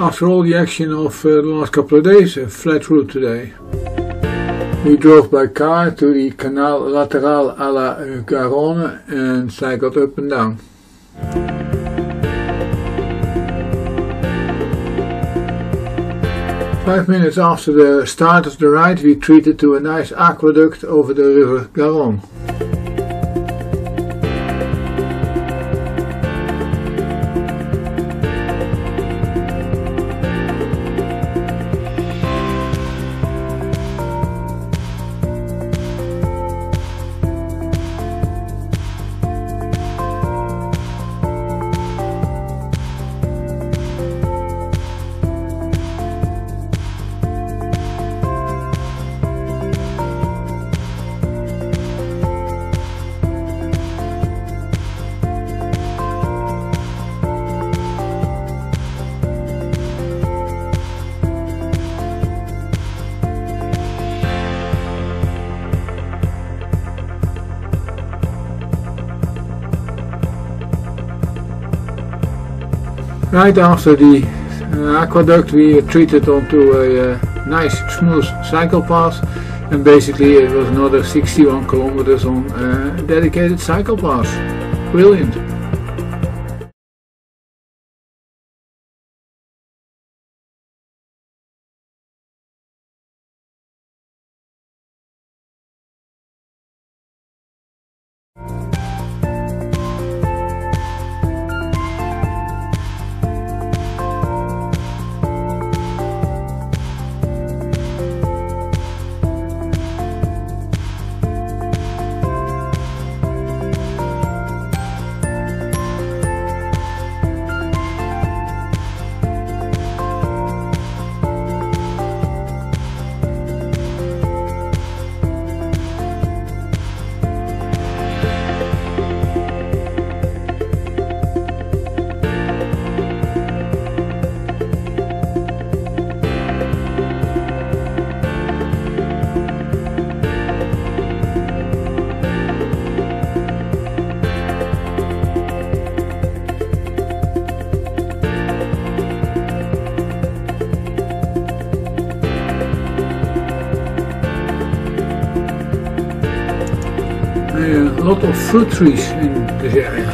After all the action of the last couple of days, a flat route today. We drove by car to the Canal lateral à la Garonne and cycled up and down. Five minutes after the start of the ride, we treated to a nice aqueduct over the river Garonne. Right after the aqueduct, we treated onto a nice smooth cycle path, and basically it was another 61 kilometers on a dedicated cycle path. Brilliant! A lot of fruit trees in this area.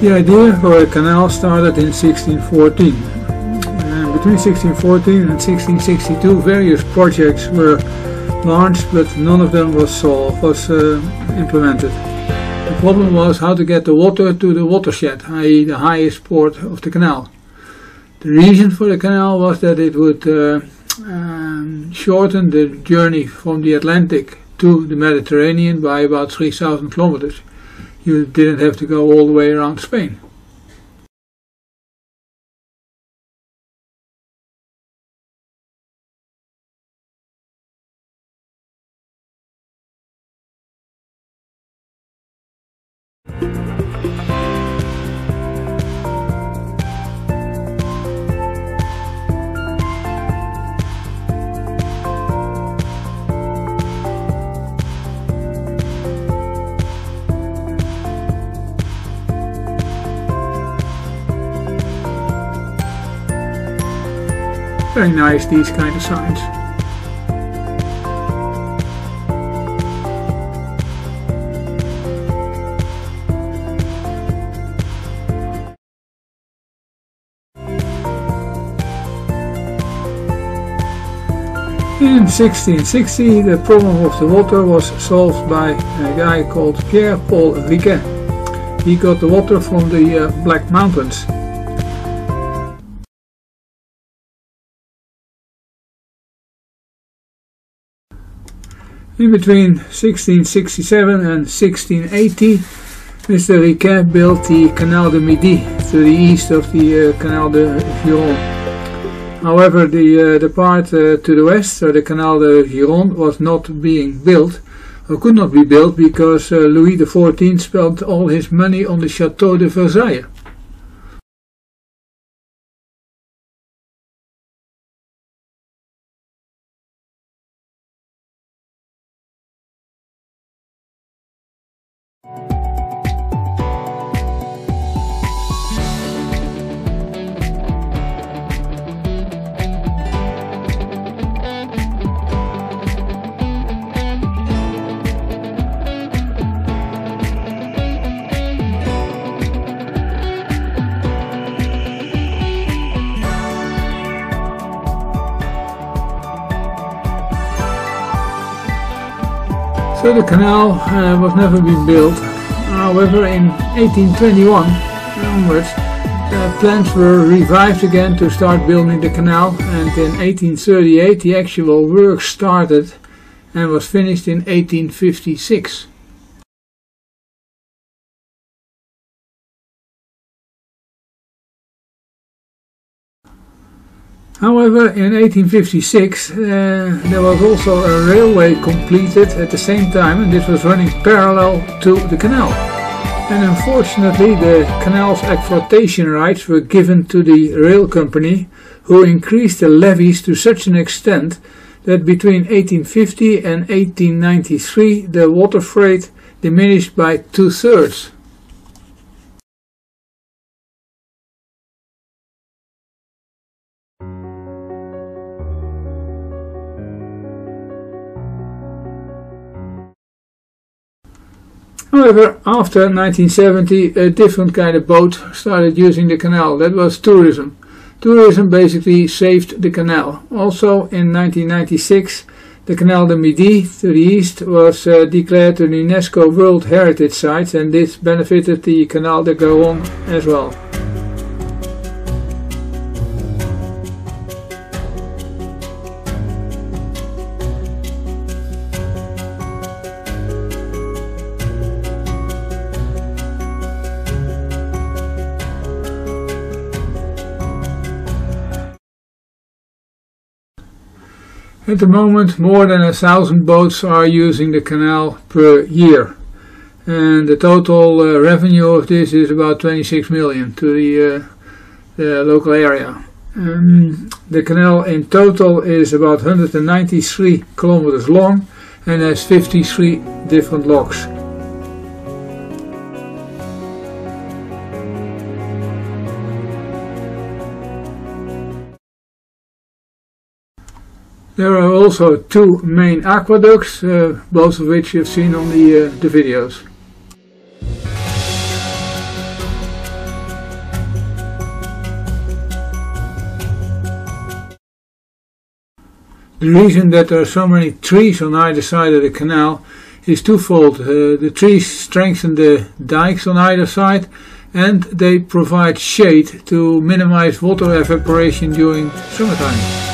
The idea for a canal started in 1614. Between 1614 and 1662 various projects were launched, but none of them was implemented. The problem was how to get the water to the watershed, i.e. the highest port of the canal. The reason for the canal was that it would shorten the journey from the Atlantic to the Mediterranean by about 3,000 kilometers. You didn't have to go all the way around Spain. Very nice, these kind of signs. In 1660 the problem of the water was solved by a guy called Pierre-Paul Riquet. He got the water from the Black Mountains. In between 1667 and 1680, Mr. Riquet built the Canal de Midi to the east of the Canal de Garonne. However, the part to the west, so the Canal de Garonne, was not being built, or could not be built because Louis XIV spent all his money on the Château de Versailles. So the canal was never been built. However, in 1821 onwards, plans were revived again to start building the canal, and in 1838 the actual work started and was finished in 1856. However, in 1856 there was also a railway completed at the same time, and this was running parallel to the canal. And unfortunately the canal's exploitation rights were given to the rail company, who increased the levies to such an extent that between 1850 and 1893 the water freight diminished by 2/3. However, after 1970 a different kind of boat started using the canal. That was tourism. Tourism basically saved the canal. Also in 1996 the Canal de Midi to the east was declared an UNESCO World Heritage Site, and this benefited the Canal de Garonne as well. At the moment more than 1,000 boats are using the canal per year, and the total revenue of this is about 26 million to the local area. The canal in total is about 193 kilometers long and has 53 different locks. There are also two main aqueducts, both of which you've seen on the videos. The reason that there are so many trees on either side of the canal is twofold. The trees strengthen the dikes on either side, and they provide shade to minimize water evaporation during summertime.